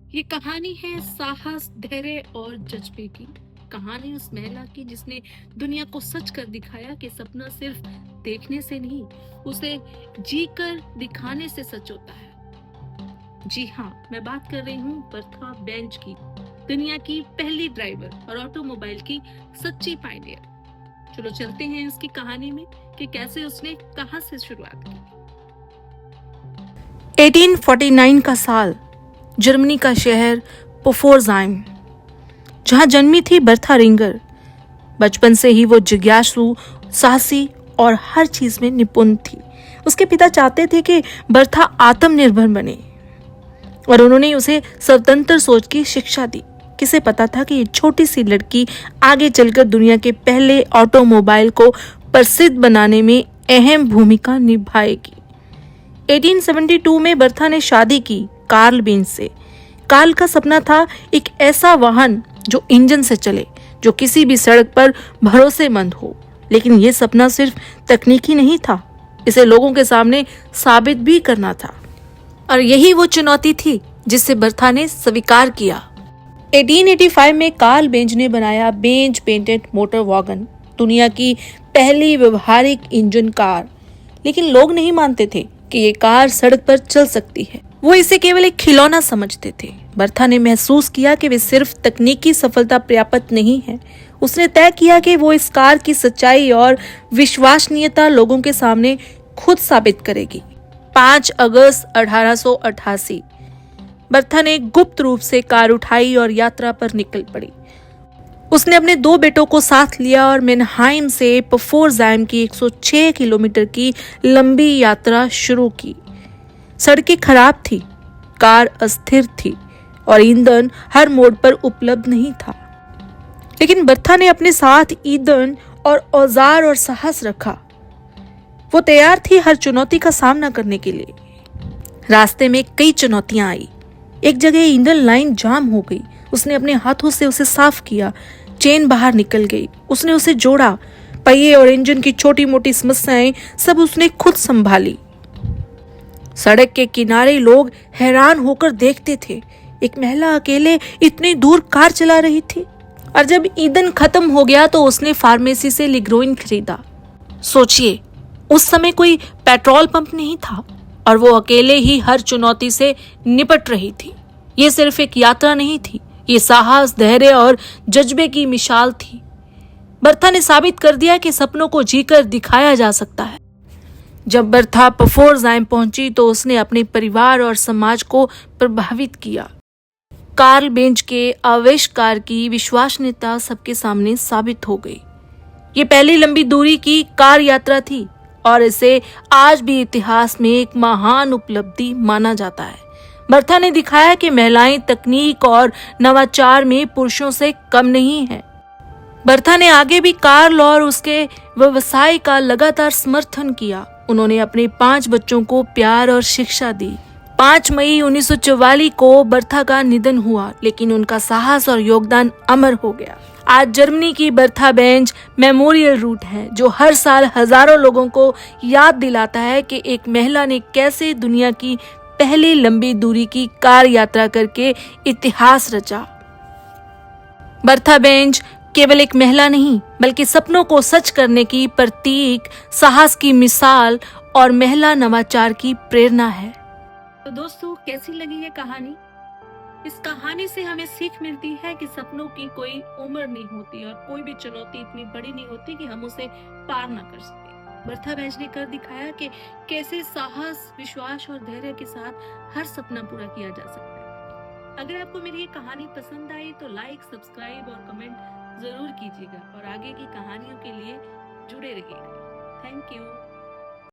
ये कहानी है साहस, धैर्य और जज्बे की। कहानी उस महिला की जिसने दुनिया को सच कर दिखाया कि सपना सिर्फ देखने से नहीं, उसे जी कर दिखाने से सच होता है। जी हाँ, मैं बात कर रही हूँ बर्था बेंच की, दुनिया की पहली ड्राइवर और ऑटोमोबाइल की सच्ची पायनियर। चलो चलते हैं इसकी कहानी में कि कैसे उसने कहां से शुरुआत की। 1849 का साल, जर्मनी का शहर पोफोर्जाइम, जहां जन्मी थी बर्था रिंगर। बचपन से ही वो जिज्ञासु, साहसी और हर चीज में निपुण थी। उसके पिता चाहते थे कि बर्था आत्मनिर्भर बने और उन्होंने उसे स्वतंत्र सोच की शिक्षा दी। किसे पता था कि ये छोटी सी लड़की आगे चलकर दुनिया के पहले ऑटोमोबाइल को प्रसिद्ध बनाने में अहम भूमिका निभाएगी। 1872 में बर्था ने शादी की कार्ल बेंज से। कार्ल का सपना था एक ऐसा वाहन जो इंजन से चले, जो किसी भी सड़क पर भरोसेमंद हो। लेकिन यह सपना सिर्फ तकनीकी नहीं था, इसे लोगों के सामने साबित भी करना था। और यही वो चुनौती थी जिसे बर्था ने स्वीकार किया। 1885 में कार्ल बेंज ने बनाया बेंज पेटेंट मोटर वैगन, दुनिया की पहली व्यवहारिक इंजन कार। लेकिन लोग नहीं मानते थे कि ये कार सड़क पर चल सकती है। वो इसे केवल एक खिलौना समझते थे। बर्था ने महसूस किया कि वे सिर्फ तकनीकी सफलता पर्याप्त नहीं है। उसने तय किया कि वो इस कार की सच्चाई और विश्वसनीयता लोगों के सामने खुद साबित करेगी। 5 अगस्त 1888 बर्था ने गुप्त रूप से कार उठाई और यात्रा पर निकल पड़ी। उसने अपने 2 बेटों को साथ लिया और मेनहाइम से पोफोर्जाइम की 106 किलोमीटर की लंबी यात्रा शुरू की। सड़कें खराब थी, कार अस्थिर थी और ईंधन हर मोड़ पर उपलब्ध नहीं था। लेकिन बर्था ने अपने साथ ईंधन और औजार और साहस रखा। वो तैयार थी हर चुनौती का सामना करने के लिए। रास्ते में कई चुनौतियां आई। एक जगह ईंधन लाइन जाम हो गई। उसने अपने हाथों से उसे साफ किया। चेन बाहर निकल गई। उसने उसे जोड़ा। पहिए और इंजन की छोटी मोटी समस्याएं सब उसने खुद संभाली। सड़क के किनारे लोग हैरान होकर देखते थे। एक महिला अकेले इतनी दूर कार चला रही थी। और जब ईंधन खत्म हो गया तो उसने फार्मेसी से लिग्रोइन खरीदा। सोचिए, उस समय कोई पेट्रोल पंप नहीं था और वो अकेले ही हर चुनौती से निपट रही थी। ये सिर्फ एक यात्रा नहीं थी, ये साहस, धैर्य और जज्बे की मिसाल थी। बर्था ने साबित कर दिया कि सपनों को जीकर दिखाया जा सकता है। जब बर्था पोफोर्जाइम पहुंची तो उसने अपने परिवार और समाज को प्रभावित किया। कार्ल बेंज के आविष्कार की विश्वसनीयता सबके सामने साबित हो गई। ये पहली लंबी दूरी की कार यात्रा थी और इसे आज भी इतिहास में एक महान उपलब्धि माना जाता है। बर्था ने दिखाया कि महिलाएं तकनीक और नवाचार में पुरुषों से कम नहीं है। बर्था ने आगे भी कार्ल और उसके व्यवसाय का लगातार समर्थन किया। उन्होंने अपने 5 बच्चों को प्यार और शिक्षा दी। 5 मई 1944 को बर्था का निधन हुआ, लेकिन उनका साहस और योगदान अमर हो गया। आज जर्मनी की बर्था बेंज मेमोरियल रूट है, जो हर साल हजारों लोगों को याद दिलाता है कि एक महिला ने कैसे दुनिया की पहली लंबी दूरी की कार यात्रा करके इतिहास रचा। बर्था बेंज केवल एक महिला नहीं, बल्कि सपनों को सच करने की प्रतीक, साहस की मिसाल और महिला नवाचार की प्रेरणा है। तो दोस्तों, कैसी लगी ये कहानी? इस कहानी से हमें सीख मिलती है कि सपनों की कोई उम्र नहीं होती और कोई भी चुनौती इतनी बड़ी नहीं होती कि हम उसे पार ना कर सके। बर्था बेंज ने कर दिखाया कि कैसे साहस, विश्वास और धैर्य के साथ हर सपना पूरा किया जा सकता है। अगर आपको मेरी ये कहानी पसंद आई तो लाइक, सब्सक्राइब और कमेंट जरूर कीजिएगा और आगे की कहानियों के लिए जुड़े रहिएगा। Thank you.